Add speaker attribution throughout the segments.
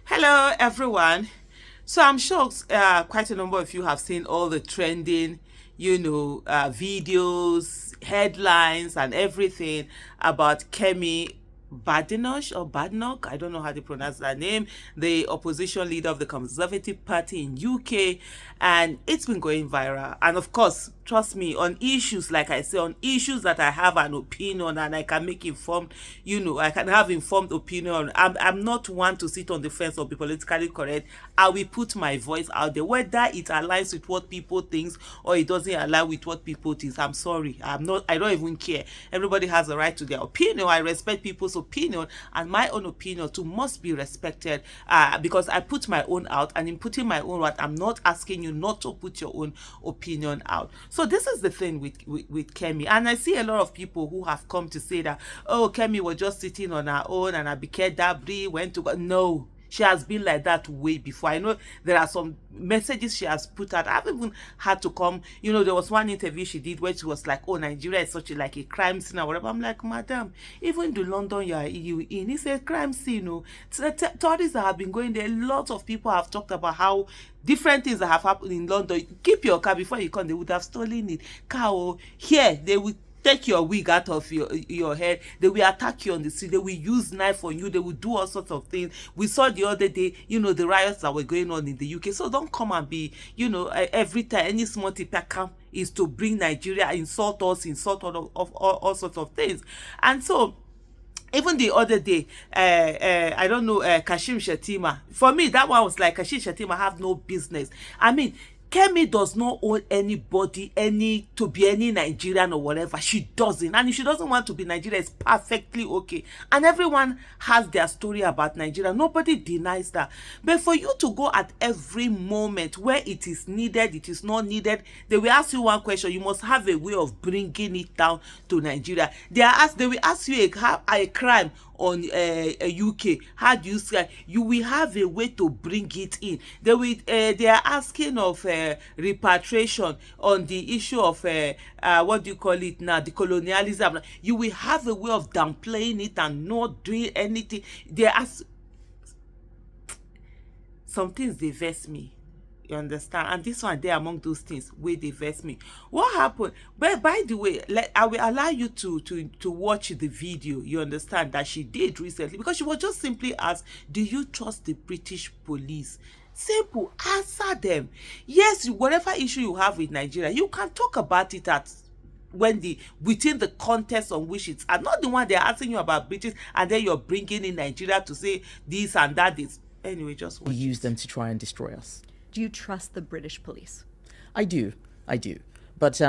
Speaker 1: Hello, everyone. So I'm sure quite a number of you have seen all the trending, videos, headlines, and everything about Kemi Badenoch or Badenoch. I don't know how to pronounce that name. The opposition leader of the Conservative Party in UK, and it's been going viral. And of course, trust me, on issues like I say, on issues that I have an opinion and I can make informed, I can have informed opinion. I'm not one to sit on the fence or be politically correct. I will put my voice out there, whether it aligns with what people think or it doesn't align with what people think. I'm sorry, I don't even care. Everybody has a right to their opinion. I respect people's opinion, and my own opinion too must be respected, because I put my own out, and in putting my own out, I'm not asking you not to put your own opinion out. So this is the thing with Kemi, and I see a lot of people who have come to say that, oh, Kemi was just sitting on her own and Abike Dabri went to go. No, she has been like that way before. I know there are some messages she has put out. I've even had to come, there was one interview she did where she was like, oh, Nigeria is such a crime scene or whatever. I'm like, madam, even the London you in, it's a crime scene. Tourists that have been going there, a lot of people have talked about how different things that have happened in London. Keep your car before you come, they would have stolen it. Car, here, they will take your wig out of your head. They will attack you on the street. They will use knife on you. They will do all sorts of things. We saw the other day, the riots that were going on in the UK. So don't come and be, every time any small tip come is to bring Nigeria, insult us, insult all sorts of things. And so even the other day, I don't know, Kashim Shettima. For me, that one was like, Kashim Shettima have no business. I mean, Kemi does not owe anybody to be any Nigerian or whatever. She doesn't. And if she doesn't want to be Nigerian, it's perfectly okay. And everyone has their story about Nigeria. Nobody denies that. But for you to go at every moment where it is needed, it is not needed, they will ask you one question. You must have a way of bringing it down to Nigeria. They will ask you a crime on UK. How do you say? You will have a way to bring it in. They are asking of repatriation on the issue of what do you call it now, the colonialism. You will have a way of downplaying it and not doing anything. They ask some things, they vex me. You understand? And this one, there among those things where they vex me. What happened? But by the way, I will allow you to watch the video. You understand that she did recently, because she was just simply asked, do you trust the British police? Simple. Answer them. Yes, whatever issue you have with Nigeria, you can talk about it within the context on which it's, and not the one they're asking you about British, and then you're bringing in Nigeria to say this and that. Anyway, just watch.
Speaker 2: We use them to try and destroy us.
Speaker 3: Do you trust the British police?
Speaker 2: I do. But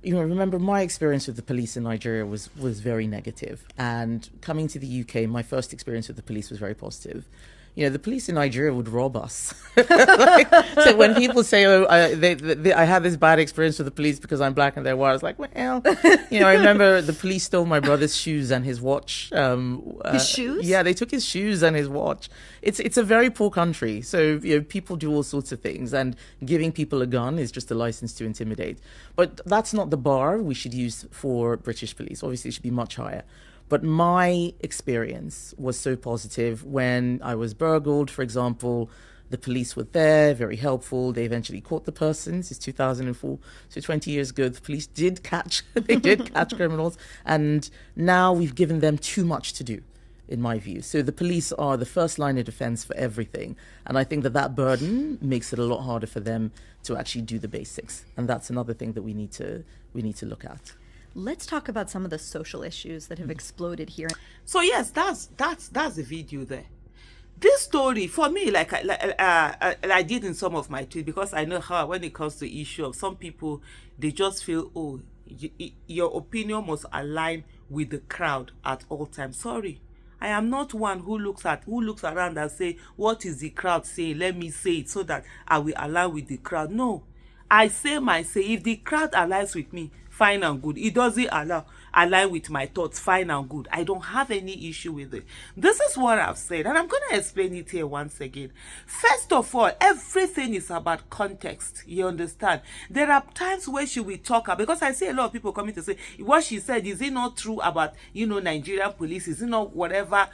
Speaker 2: remember, my experience with the police in Nigeria was very negative. And coming to the UK, my first experience with the police was very positive. The police in Nigeria would rob us. So when people say, "Oh, I had this bad experience with the police because I'm black and they're white," I was like, "Well, I remember the police stole my brother's shoes and his watch."
Speaker 3: His shoes?
Speaker 2: Yeah, they took his shoes and his watch. It's a very poor country, so people do all sorts of things, and giving people a gun is just a license to intimidate. But that's not the bar we should use for British police. Obviously, it should be much higher. But my experience was so positive. When I was burgled, for example, the police were there, very helpful. They eventually caught the person. This is 2004, so 20 years ago. The police did catch criminals, and now we've given them too much to do, in my view. So the police are the first line of defense for everything, and I think that burden makes it a lot harder for them to actually do the basics, and that's another thing that we need to look at.
Speaker 3: Let's talk about some of the social issues that have exploded here.
Speaker 1: So yes, that's the video there. This story, for me, like I did in some of my tweets, because I know how when it comes to the issue of some people, they just feel, oh, your opinion must align with the crowd at all times. Sorry, I am not one who looks around and say, what is the crowd saying? Let me say it so that I will align with the crowd. No, I say my say. If the crowd aligns with me, fine and good. It doesn't align with my thoughts, fine and good. I don't have any issue with it. This is what I've said, and I'm going to explain it here once again. First of all, everything is about context. You understand? There are times where she will talk about, because I see a lot of people coming to say, what she said, is it not true about, Nigerian police? Is it not whatever?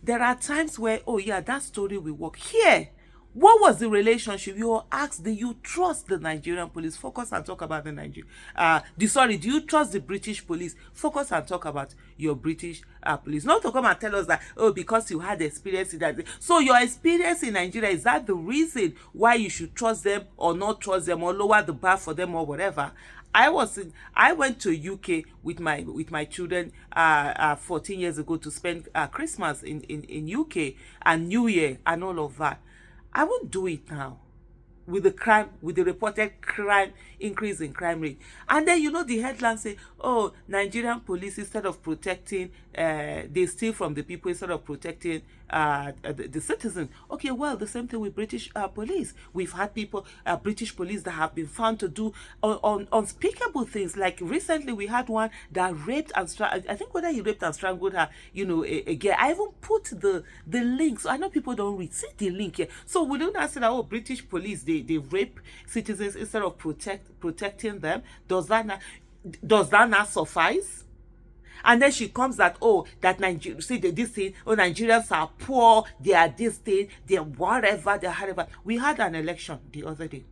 Speaker 1: there are times where, oh yeah, that story will work. Here, what was the relationship? You were asked, do you trust the Nigerian police? Focus and talk about the do you trust the British police? Focus and talk about your British police. Not to come and tell us that, oh, because you had experience in that. So your experience in Nigeria, is that the reason why you should trust them or not trust them or lower the bar for them or whatever? I went to UK with my children 14 years ago to spend Christmas in UK and New Year and all of that. I won't do it now with the reported crime increase in crime rate. And then the headlines say, oh, Nigerian police, instead of protecting, they steal from the people instead of protecting the citizens. Okay, well, the same thing with British police. We've had British police that have been found to do unspeakable things. Like recently we had one that raped and I think whether he raped and strangled her, again. I even put the link, so I know people don't read. See the link here. So we don't say that, oh, British police, they rape citizens instead of protecting them. Does that not suffice? And then she comes that, oh, that Nigeria, see this thing, oh, Nigerians are poor, they are this thing, they are whatever, they are whatever. We had an election the other day.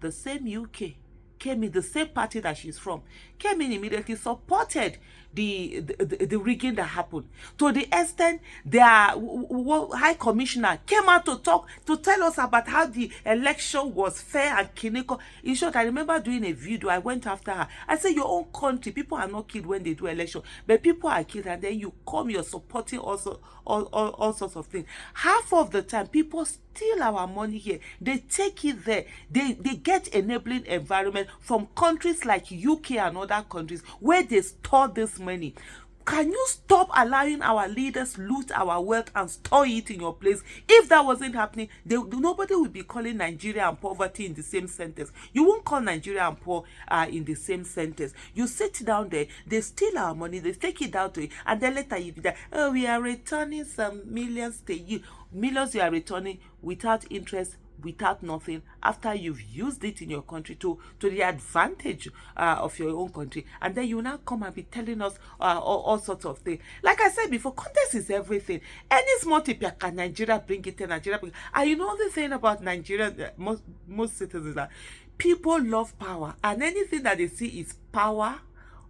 Speaker 1: The same UK, Kemi, the same party that she's from, came in immediately supported the rigging that happened, to the extent their high commissioner came out to tell us about how the election was fair and clinical. In short, I remember doing a video. I went after her. I said, your own country, people are not killed when they do election, but people are killed, and then you're supporting also all sorts of things. Half of the time, people steal our money here. They take it there. They get enabling environment from countries like UK and other countries where they store this money. Can you stop allowing our leaders loot our wealth and store it in your place? If that wasn't happening, nobody would be calling Nigeria and poverty in the same sentence. You won't call Nigeria and poor in the same sentence. You sit down there, they steal our money, they take it down to it, and then later you be like, oh, we are returning some millions to you. Millions you are returning without interest, without nothing, after you've used it in your country to the advantage of your own country. And then you now come and be telling us all sorts of things. Like I said before, context is everything. Any small tip, can Nigeria bring it in? Nigeria bring it. And the thing about Nigeria, most citizens, that people love power, and anything that they see is power,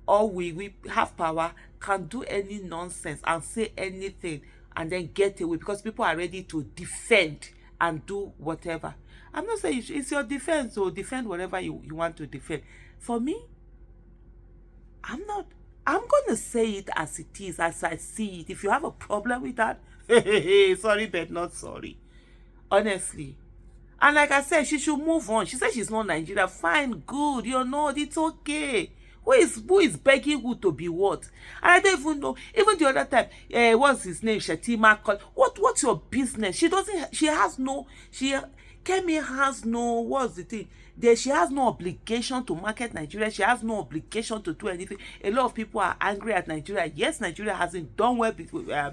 Speaker 1: or we have power, can do any nonsense and say anything and then get away, because people are ready to defend and do whatever. I'm not saying it's your defense, so defend whatever you want to defend. For me, I'm going to say it as it is, as I see it. If you have a problem with that, sorry, but not sorry. Honestly. And like I said, she should move on. She said she's not Nigeria. Fine, good. It's okay. Who is begging who to be what? And I don't even know. Even the other time, what's his name? Shetima called. What's your business? Kemi has no, what's the thing? She has no obligation to market Nigeria. She has no obligation to do anything. A lot of people are angry at Nigeria. Yes, Nigeria hasn't done well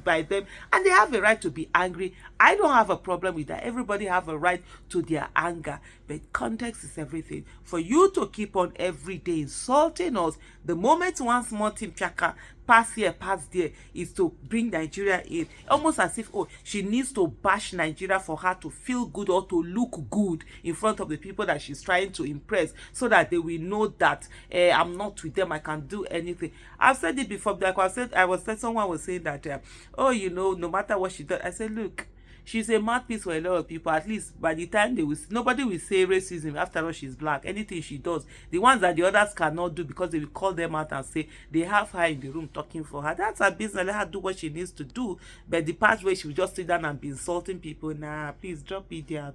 Speaker 1: by them, and they have a right to be angry. I don't have a problem with that. Everybody have a right to their anger, but context is everything. For you to keep on every day insulting us, the moment one small team chaka pass here, pass there, is to bring Nigeria in, almost as if, oh, she needs to bash Nigeria for her to feel good or to look good in front of the people that she's trying to impress, so that they will know that I'm not with them, I can do anything. I've said it before. Like someone was saying that, no matter what she does. I said, look, she's a mouthpiece for a lot of people. At least by the time nobody will say racism. After all, she's black. Anything she does, the ones that the others cannot do, because they will call them out and say they have her in the room talking for her. That's her business. Let her do what she needs to do. But the part where she will just sit down and be insulting people, nah, please drop it there.